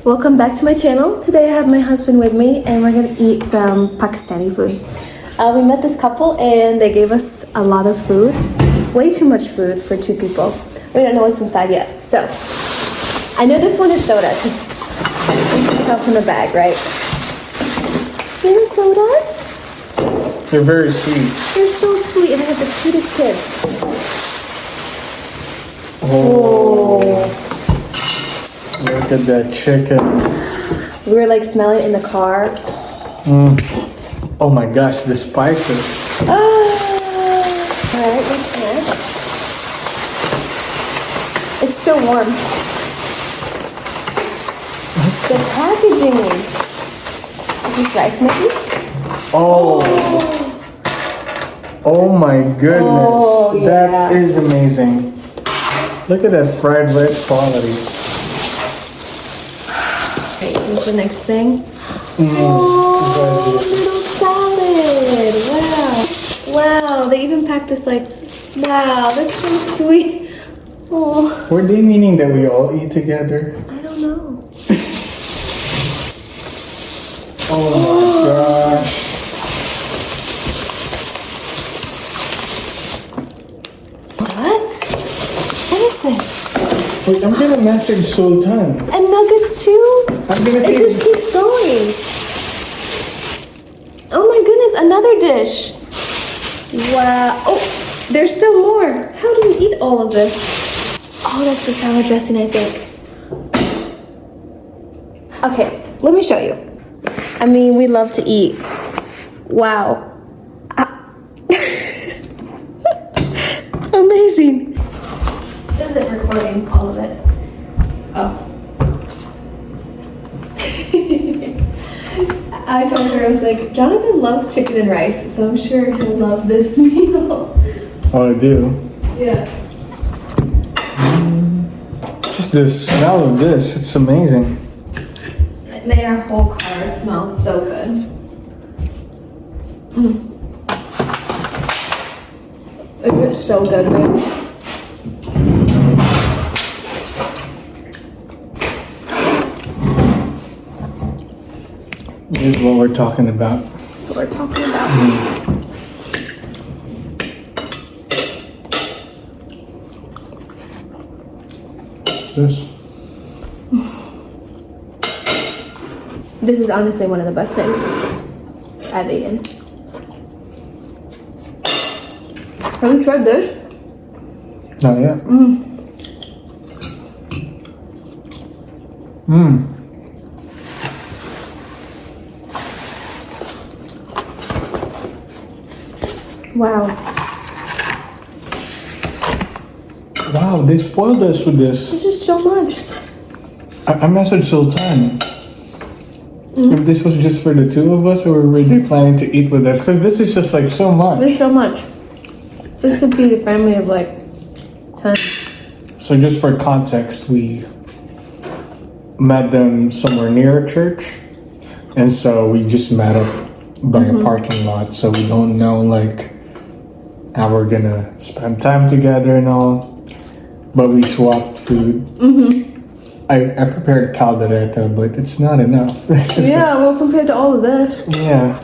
Welcome back to my channel. Today I have my husband with me and we're gonna eat some Pakistani food. We met this couple and they gave us a lot of food. Way too much food for two people. We don't know what's inside yet. So, I know this one is soda because it comes from the bag, right? These are sodas. They're very sweet. They're so sweet and they have the cutest kids. Oh. Look at that chicken. We were like smelling it in the car. Oh my gosh, the spices. Alright, what's next? It's still warm. The packaging. Is this rice maybe? Oh. Oh my goodness. Oh, yeah. That is amazing. Look at that fried rice quality. Okay, here's the next thing. Oh, little salad. Wow. Wow, they even packed us like, wow, that's so sweet. Oh. were they meaning that we all eat together? I don't know. Oh my gosh. What? What is this? Wait, I'm gonna message Sultan. And nuggets too? I'm gonna It say. just keeps going. Oh my goodness, another dish. Wow. Oh, there's still more. How do we eat all of this? Oh, that's the salad dressing, I think. Okay, let me show you. I mean, we love to eat. Wow. Amazing. This isn't recording all of it. Oh. I told her, I was like, Jonathan loves chicken and rice, so I'm sure he'll love this meal. Oh, I do. Yeah. Just the smell of this, it's amazing. It made our whole car smell so good. It's so good, babe. This is what we're talking about. That's what we're talking about. What's this? This is honestly one of the best things I've eaten. Have you tried this? Not yet. Wow. Wow, they spoiled us with this. This is so much. I messaged Sultan. If this was just for the two of us, or were they planning to eat with us? Because this is just like so much. There's so much. This could feed a family of like 10. So just for context, we met them somewhere near a church. And so we just met up by a parking lot. So we don't know like how we're gonna spend time together and all. But we swapped food. I prepared caldereta, but it's not enough. It's just Yeah, well, compared to all of this, yeah.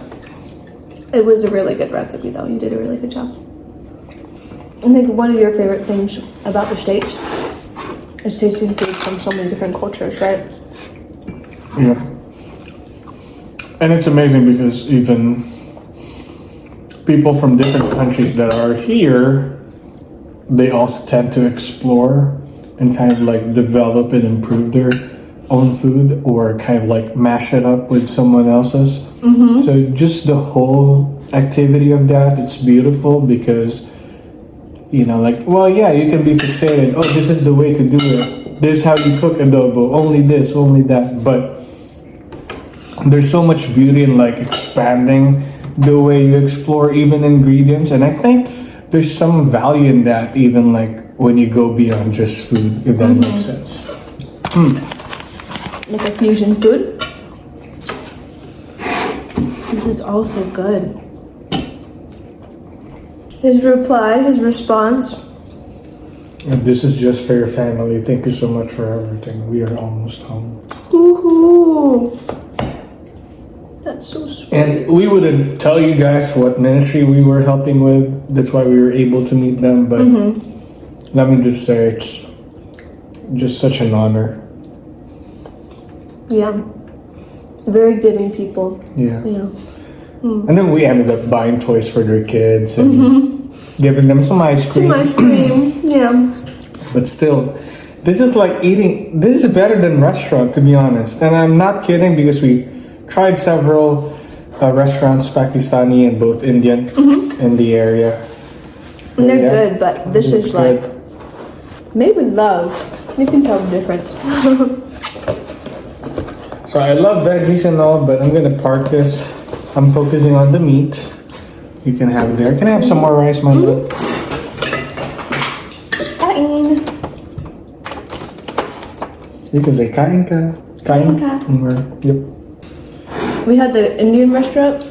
it was a really good recipe, though. You did a really good job. I think one of your favorite things about the States is tasting food from so many different cultures, right? Yeah. And it's amazing because even people from different countries that are here, they also tend to explore and kind of like develop and improve their own food or kind of like mash it up with someone else's. So just the whole activity of that, it's beautiful because, you know, like, well, yeah, you can be fixated. Oh, this is the way to do it. This is how you cook adobo. Only this, only that. But there's so much beauty in like expanding the way you explore even ingredients. And I think there's some value in that, even like when you go beyond just food, if that makes sense. Like a fusion food. This is also good. His reply, his response. And this is just for your family. Thank you so much for everything. We are almost home. Woohoo! That's so sweet. And we wouldn't tell you guys what ministry we were helping with. That's why we were able to meet them. But let me just say, it's just such an honor. Yeah. Very giving people. Yeah. Yeah. And then we ended up buying toys for their kids and giving them some ice cream. Some ice cream. Yeah. But still, this is like eating. This is better than restaurant, to be honest. And I'm not kidding, because we tried several restaurants, Pakistani and both Indian, in the area. And they're good, but this is good. like made with love. You can tell the difference. So I love veggies and all, but I'm gonna park this. I'm focusing on the meat. You can have it there. Can I have some more rice, my love? Kain. You can say kain ka. Kain ka. Yep. We had the Indian restaurant.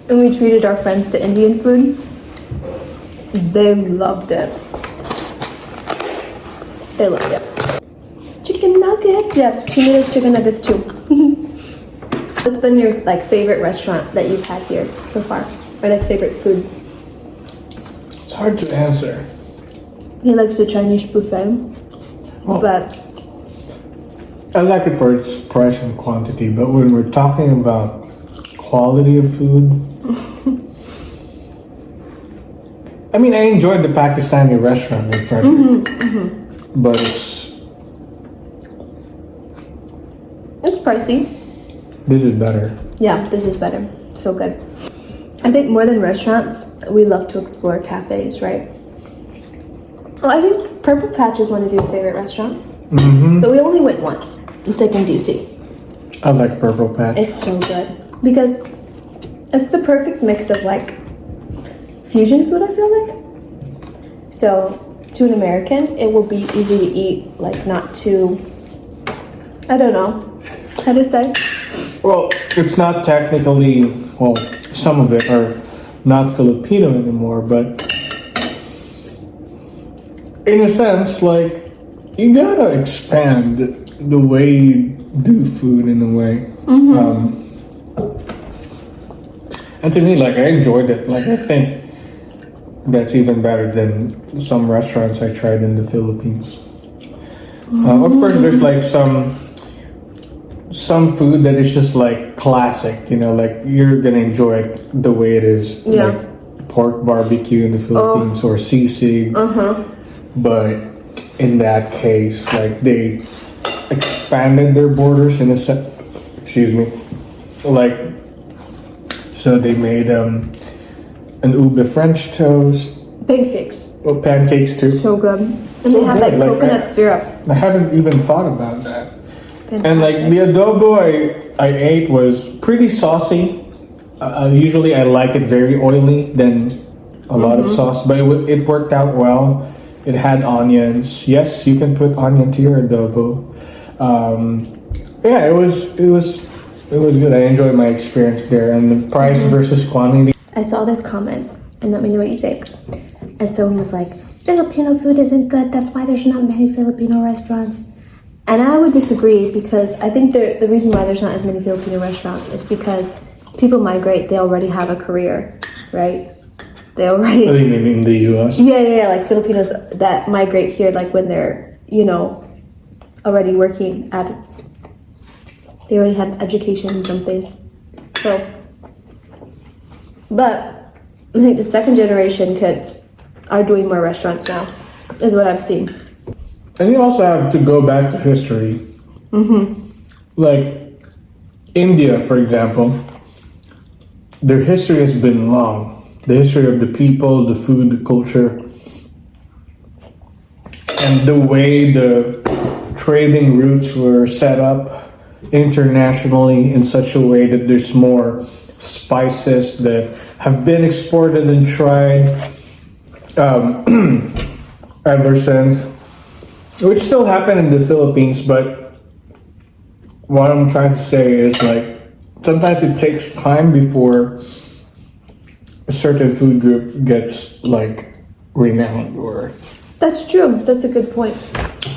And we treated our friends to Indian food. They loved it. They loved it. Chicken nuggets. Yeah, she made us chicken nuggets too. What's been your like favorite restaurant that you've had here so far, or like favorite food? It's hard to answer. He likes the Chinese buffet, but I like it for its price and quantity, but when we're talking about quality of food, I mean, I enjoyed the Pakistani restaurant in Frederick, but it's pricey. this is better. Yeah, this is better. So good. I think more than restaurants, we love to explore cafes, right? Well, I think Purple Patch is one of your favorite restaurants. But we only went once. It's like in DC. I like Purple Patch. It's so good. Because it's the perfect mix of like fusion food, I feel like. So to an American, it will be easy to eat, like not too, I don't know how to say. Well, it's not technically, well, some of it are not Filipino anymore, but in a sense, like, you gotta expand the way you do food in a way. And to me, like, I enjoyed it. Like, I think that's even better than some restaurants I tried in the Philippines. Of course, there's like some food that is just like classic, you know, like you're gonna enjoy it the way it is. Yeah. Like pork barbecue in the Philippines or sisig. But in that case, like they expanded their borders in a sense. Excuse me. Like, so they made an ube French toast. Pancakes. Well, pancakes too. So good. And So they have good, like like, coconut syrup. I haven't even thought about that. Fantastic. And like the adobo I ate was pretty saucy. Usually I like it very oily than a lot of sauce, but it worked out well. It had onions. Yes, you can put onion to your adobo. Yeah, it was good. I enjoyed my experience there, and the price versus quantity. I saw this comment, and let me know what you think. And someone was like, Filipino food isn't good, that's why there's not many Filipino restaurants. And I would disagree, because I think the reason why there's not as many Filipino restaurants is because people migrate, they already have a career, right? They already... I think maybe in the US. Yeah, like Filipinos that migrate here, like when they're, already working at... They already have education and something. So... But I think the second generation kids are doing more restaurants now, is what I've seen. And you also have to go back to history. Like India, for example, their history has been long. The history of the people, the food, the culture, and the way the trading routes were set up internationally in such a way that there's more spices that have been exported and tried ever since, which still happen in the Philippines. But what I'm trying to say is, like, sometimes it takes time before a certain food group gets like renowned or That's true. That's a good point.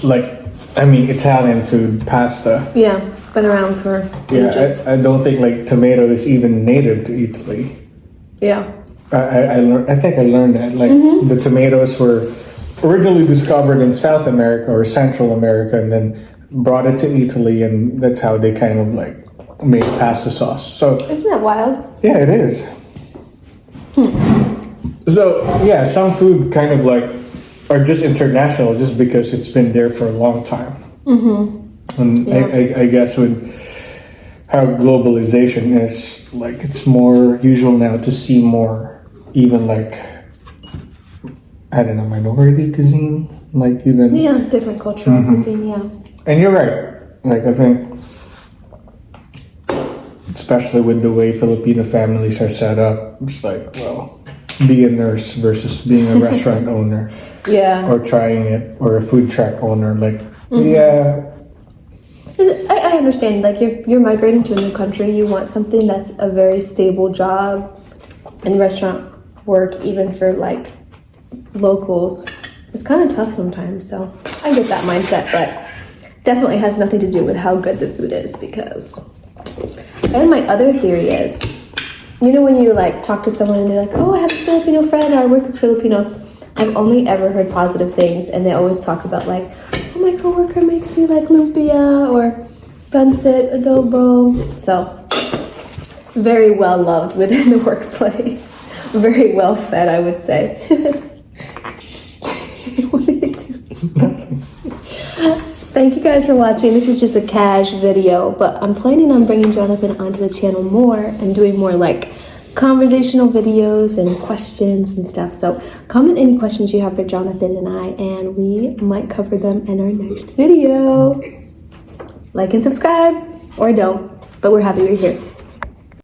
Like, I mean, Italian food, pasta. Yeah, been around for ages. I don't think like tomato is even native to Italy. Yeah. I think I learned that like the tomatoes were originally discovered in South America or Central America, and then brought it to Italy, and that's how they kind of like made pasta sauce. So Isn't that wild? yeah, it is. So yeah, some food kind of like are just international just because it's been there for a long time. And I guess with how globalization is, like it's more usual now to see more even like, I don't know, minority cuisine, like even Different cultural cuisine. Yeah. And you're right. Like I think, especially with the way Filipino families are set up, it's like, well, be a nurse versus being a restaurant owner. Yeah. Or trying it, or a food truck owner. Like, yeah. I understand. Like you're migrating to a new country. You want something that's a very stable job, and restaurant work, even for like locals, it's kind of tough sometimes. So I get that mindset, but definitely has nothing to do with how good the food is. Because, and my other theory is, you know, when you like talk to someone and they're like, "Oh, I have a Filipino friend. I work with Filipinos." I've only ever heard positive things, and they always talk about like, "Oh, my coworker makes me like lumpia or pancit adobo." So very well loved within the workplace. Very well fed, I would say. What are you doing? Thank you guys for watching. This is just a cash video, but I'm planning on bringing Jonathan onto the channel more and doing more like conversational videos and questions and stuff. So comment any questions you have for Jonathan and I, and we might cover them in our next video. Like and subscribe, or don't, but we're happy you're here.